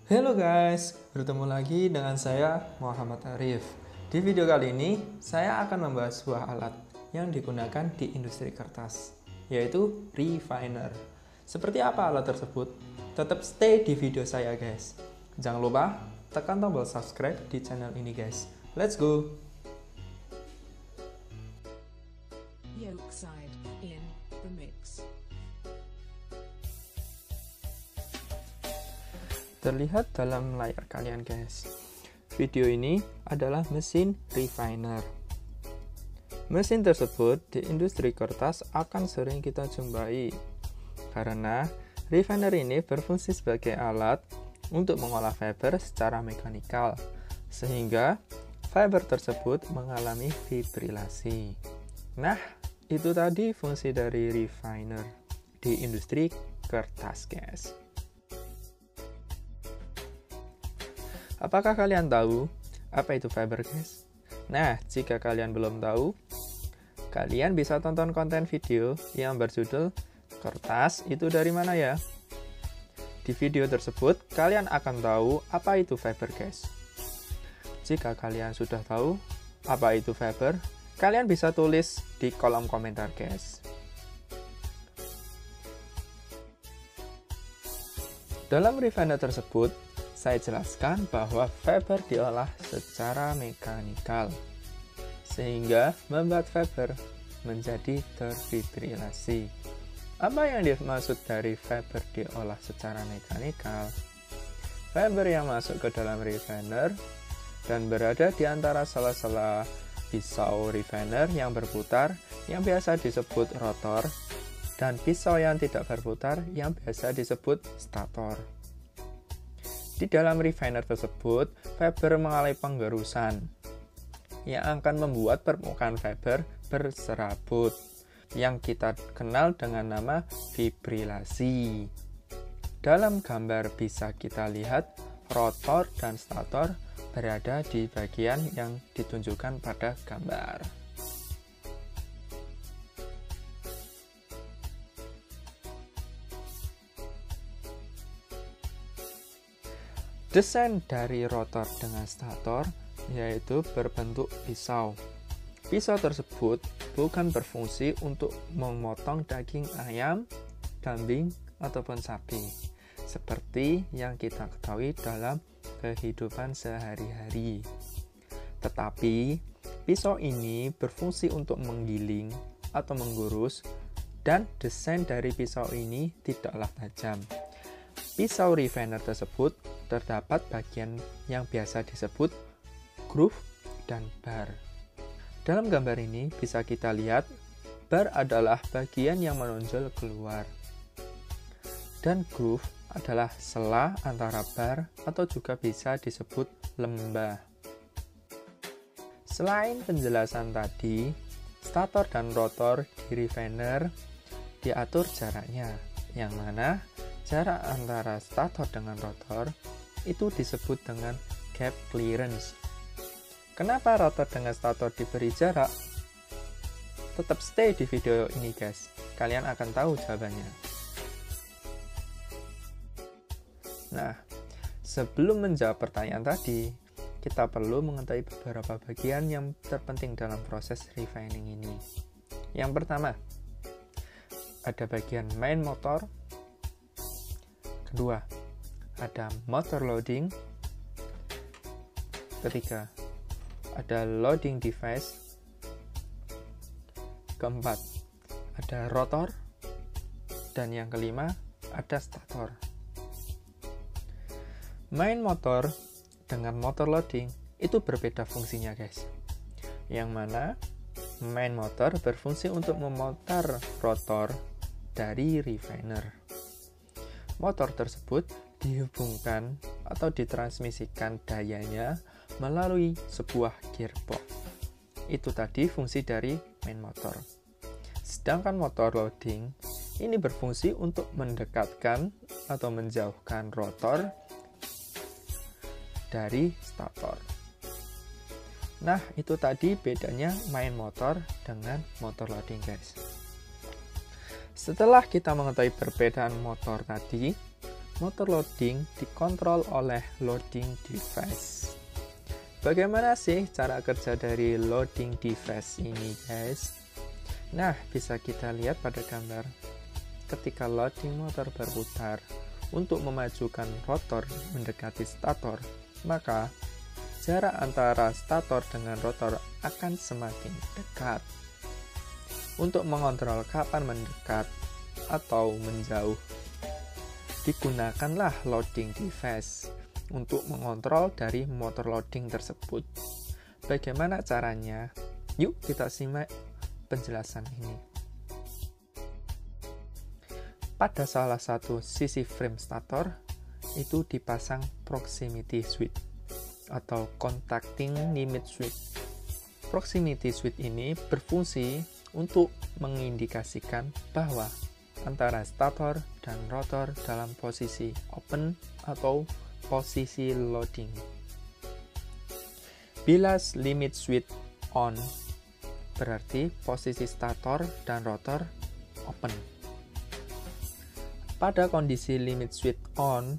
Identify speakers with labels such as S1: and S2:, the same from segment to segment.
S1: Halo guys, bertemu lagi dengan saya Muhammad Arif. Di video kali ini, saya akan membahas sebuah alat yang digunakan di industri kertas, yaitu refiner. Seperti apa alat tersebut? Tetap stay di video saya guys. Jangan lupa tekan tombol subscribe di channel ini guys. Let's go!
S2: Yolkside in the mix.
S1: Terlihat dalam layar kalian guys. Video ini adalah mesin refiner. Mesin tersebut di industri kertas akan sering kita jumpai karena refiner ini berfungsi sebagai alat untuk mengolah fiber secara mekanikal sehingga fiber tersebut mengalami fibrilasi. Nah, itu tadi fungsi dari refiner di industri kertas guys. Apakah kalian tahu apa itu fiber guys? Nah, jika kalian belum tahu, kalian bisa tonton konten video yang berjudul kertas itu dari mana ya? Di video tersebut, kalian akan tahu apa itu fiber guys. Jika kalian sudah tahu apa itu fiber, kalian bisa tulis di kolom komentar guys. Dalam refiner tersebut, saya jelaskan bahwa fiber diolah secara mekanikal, sehingga membuat fiber menjadi terfibrilasi. Apa yang dimaksud dari fiber diolah secara mekanikal? Fiber yang masuk ke dalam refiner dan berada di antara sela-sela pisau refiner yang berputar, yang biasa disebut rotor, dan pisau yang tidak berputar, yang biasa disebut stator. Di dalam refiner tersebut, fiber mengalami penggerusan yang akan membuat permukaan fiber berserabut yang kita kenal dengan nama fibrilasi. Dalam gambar bisa kita lihat rotor dan stator berada di bagian yang ditunjukkan pada gambar. Desain dari rotor dengan stator yaitu berbentuk pisau. Pisau tersebut bukan berfungsi untuk memotong daging ayam, kambing, ataupun sapi, seperti yang kita ketahui dalam kehidupan sehari-hari. Tetapi, pisau ini berfungsi untuk menggiling atau menggurus, dan desain dari pisau ini tidaklah tajam. Pisau refiner tersebut terdapat bagian yang biasa disebut groove dan bar. Dalam gambar ini bisa kita lihat bar adalah bagian yang menonjol keluar, dan groove adalah sela antara bar atau juga bisa disebut lembah. Selain penjelasan tadi, stator dan rotor di refiner diatur jaraknya, yang mana jarak antara stator dengan rotor itu disebut dengan gap clearance. Kenapa rotor dengan stator diberi jarak? Tetap stay di video ini guys, kalian akan tahu jawabannya. Nah, sebelum menjawab pertanyaan tadi, kita perlu mengetahui beberapa bagian yang terpenting dalam proses refining ini. Yang pertama, ada bagian main motor. Kedua, ada motor loading. Ketiga, ada loading device. Keempat, ada rotor. Dan yang kelima, ada stator. Main motor dengan motor loading itu berbeda fungsinya guys. Yang mana main motor berfungsi untuk memutar rotor dari refiner. Motor tersebut dihubungkan atau ditransmisikan dayanya melalui sebuah gearbox. Itu tadi fungsi dari main motor. Sedangkan motor loading ini berfungsi untuk mendekatkan atau menjauhkan rotor dari stator. Nah, itu tadi bedanya main motor dengan motor loading guys. Setelah kita mengetahui perbedaan motor tadi, motor loading dikontrol oleh loading device. Bagaimana sih cara kerja dari loading device ini, guys? Nah, bisa kita lihat pada gambar. Ketika loading motor berputar untuk memajukan rotor mendekati stator, maka jarak antara stator dengan rotor akan semakin dekat. Untuk mengontrol kapan mendekat atau menjauh, digunakanlah loading device untuk mengontrol dari motor loading tersebut. Bagaimana caranya? Yuk kita simak penjelasan ini. Pada salah satu sisi frame stator, itu dipasang proximity switch atau contacting limit switch. Proximity switch ini berfungsi untuk mengindikasikan bahwa antara stator dan rotor dalam posisi open atau posisi loading. Bila limit switch on, berarti posisi stator dan rotor open. Pada kondisi limit switch on,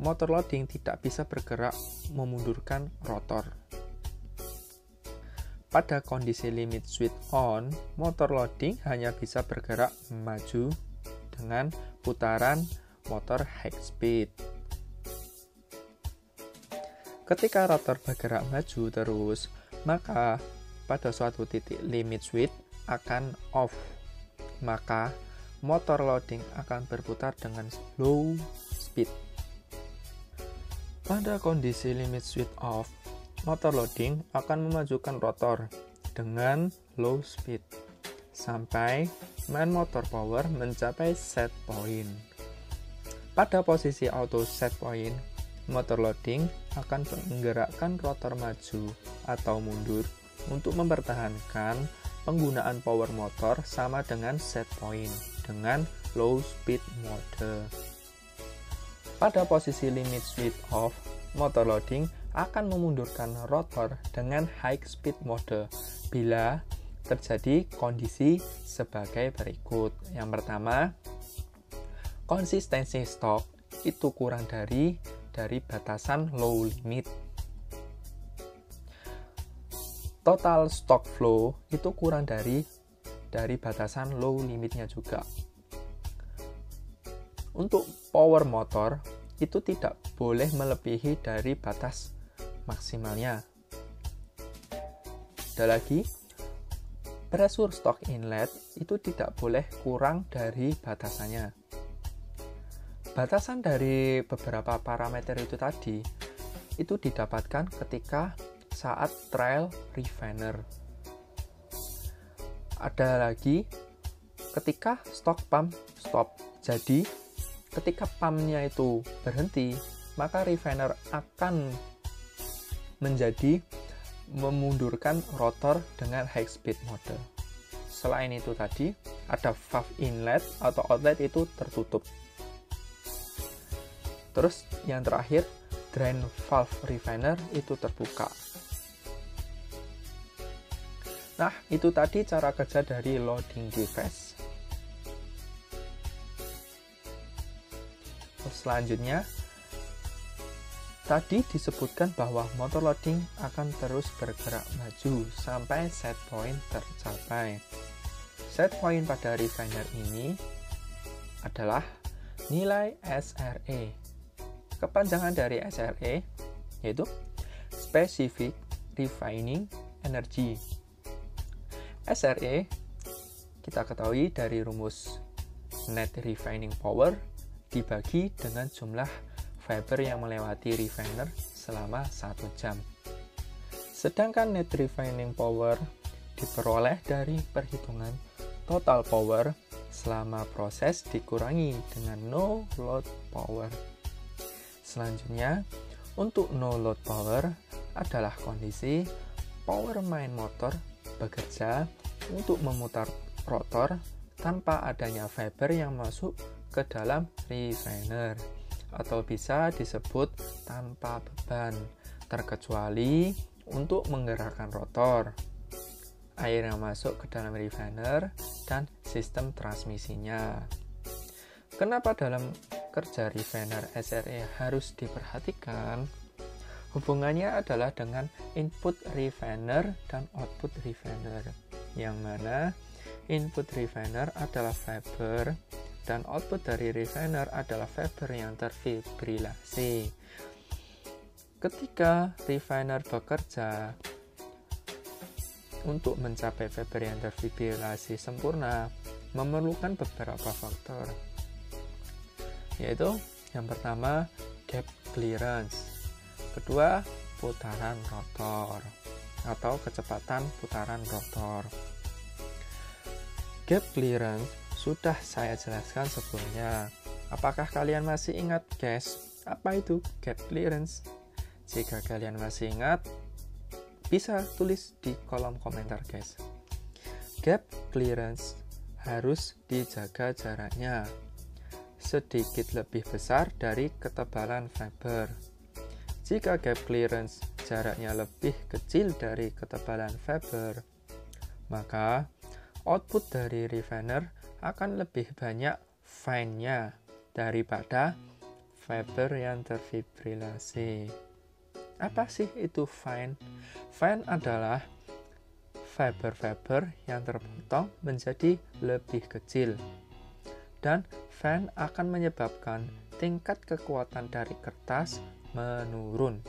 S1: motor loading tidak bisa bergerak memundurkan rotor. Pada kondisi limit switch on, motor loading hanya bisa bergerak maju dengan putaran motor high speed. Ketika rotor bergerak maju terus, maka pada suatu titik limit switch akan off. Maka motor loading akan berputar dengan slow speed. Pada kondisi limit switch off, motor loading akan memajukan rotor dengan low speed sampai main motor power mencapai set point. Pada posisi auto set point, motor loading akan menggerakkan rotor maju atau mundur untuk mempertahankan penggunaan power motor sama dengan set point dengan low speed mode. Pada posisi limit switch off, motor loading akan memundurkan rotor dengan high speed mode bila terjadi kondisi sebagai berikut. Yang pertama, konsistensi stok itu kurang dari batasan low limit. Total stock flow itu kurang dari batasan low limitnya juga. Untuk power motor itu tidak boleh melebihi dari batas maksimalnya. Ada lagi, pressure stock inlet itu tidak boleh kurang dari batasannya. Batasan dari beberapa parameter itu tadi itu didapatkan ketika saat trial refiner. Ada lagi ketika stock pump stop. Jadi ketika pumpnya itu berhenti, maka refiner akan memundurkan rotor dengan high speed mode. Selain itu tadi ada valve inlet atau outlet itu tertutup. Terus yang terakhir, drain valve refiner itu terbuka. Nah, itu tadi cara kerja dari loading device. Selanjutnya, tadi disebutkan bahwa motor loading akan terus bergerak maju sampai set point tercapai. Set point pada refiner ini adalah nilai SRE. Kepanjangan dari SRE yaitu Specific Refining Energy. SRE kita ketahui dari rumus Net Refining Power dibagi dengan jumlah fiber yang melewati refiner selama 1 jam. Sedangkan Net Refining Power diperoleh dari perhitungan total power selama proses dikurangi dengan no load power. Selanjutnya, untuk no load power adalah kondisi power main motor bekerja untuk memutar rotor tanpa adanya fiber yang masuk ke dalam refiner, atau bisa disebut tanpa beban, terkecuali untuk menggerakkan rotor, air yang masuk ke dalam refiner, dan sistem transmisinya. kerja refiner SRE harus diperhatikan, hubungannya adalah dengan input refiner dan output refiner, yang mana input refiner adalah fiber dan output dari refiner adalah fiber yang terfibrilasi. Ketika refiner bekerja untuk mencapai fiber yang terfibrilasi sempurna, memerlukan beberapa faktor, yaitu yang pertama gap clearance, kedua putaran rotor atau kecepatan putaran rotor. Gap clearance sudah saya jelaskan sebelumnya. Apakah kalian masih ingat, guys? Apa itu gap clearance? Jika kalian masih ingat, bisa tulis di kolom komentar, guys. Gap clearance harus dijaga jaraknya sedikit lebih besar dari ketebalan fiber. Jika gap clearance jaraknya lebih kecil dari ketebalan fiber, maka output dari refiner akan lebih banyak fine-nya daripada fiber yang terfibrilasi. Apa sih itu fine? Fine adalah fiber-fiber yang terpotong menjadi lebih kecil, dan fan akan menyebabkan tingkat kekuatan dari kertas menurun.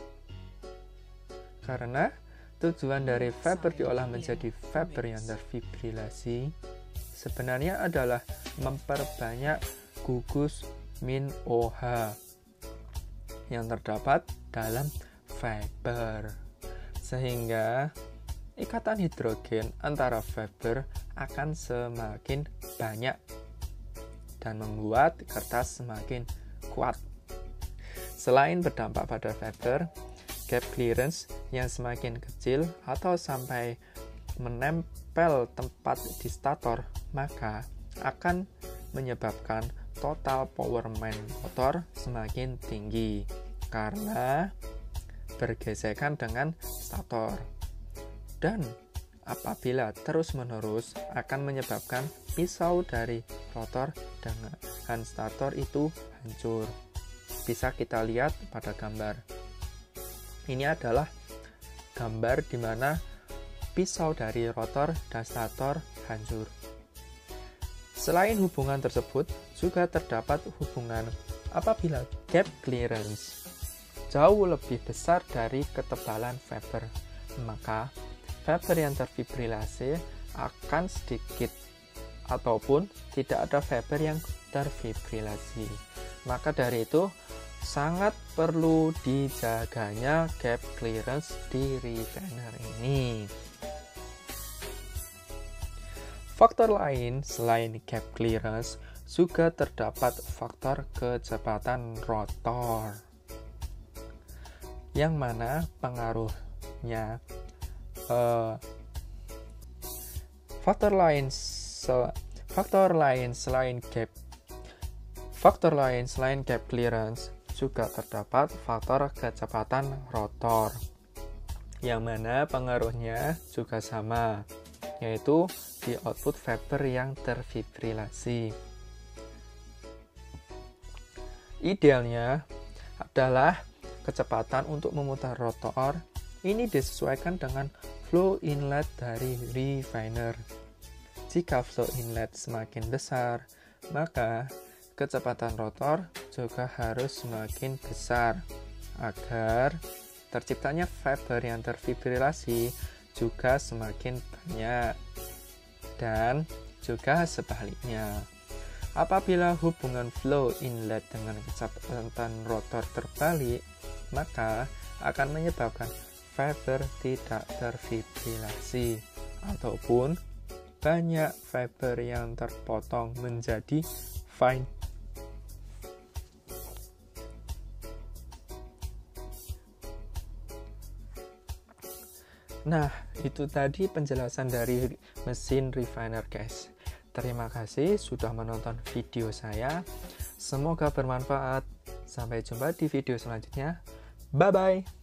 S1: Karena tujuan dari fiber diolah menjadi fiber yang terfibrilasi sebenarnya adalah memperbanyak gugus min OH yang terdapat dalam fiber, sehingga ikatan hidrogen antara fiber akan semakin banyak dan membuat kertas semakin kuat. Selain berdampak pada fiber, gap clearance yang semakin kecil atau sampai menempel tempat di stator, maka akan menyebabkan total power main motor semakin tinggi karena bergesekan dengan stator. Dan apabila terus-menerus akan menyebabkan pisau dari rotor dengan stator itu hancur. Bisa kita lihat pada gambar. Ini adalah gambar di mana pisau dari rotor dan stator hancur. Selain hubungan tersebut, juga terdapat hubungan apabila gap clearance jauh lebih besar dari ketebalan fiber, maka fiber yang terfibrilasi akan sedikit ataupun tidak ada fiber yang terfibrilasi. Maka dari itu sangat perlu dijaganya gap clearance di refiner ini. Faktor lain selain gap clearance juga terdapat faktor kecepatan rotor, yang mana pengaruhnya faktor lain selain gap clearance juga terdapat faktor kecepatan rotor, yang mana pengaruhnya juga sama, yaitu di output fiber yang terfibrilasi. Idealnya adalah kecepatan untuk memutar rotor ini disesuaikan dengan flow inlet dari refiner. Jika flow inlet semakin besar, maka kecepatan rotor juga harus semakin besar agar terciptanya fiber yang terfibrilasi juga semakin banyak. Dan juga sebaliknya, apabila hubungan flow inlet dengan kecepatan rotor terbalik, maka akan menyebabkan fiber tidak terfibrilasi ataupun banyak fiber yang terpotong menjadi fine. Nah, itu tadi penjelasan dari mesin refiner, guys. Terima kasih sudah menonton video saya. Semoga bermanfaat. Sampai jumpa di video selanjutnya. Bye-bye.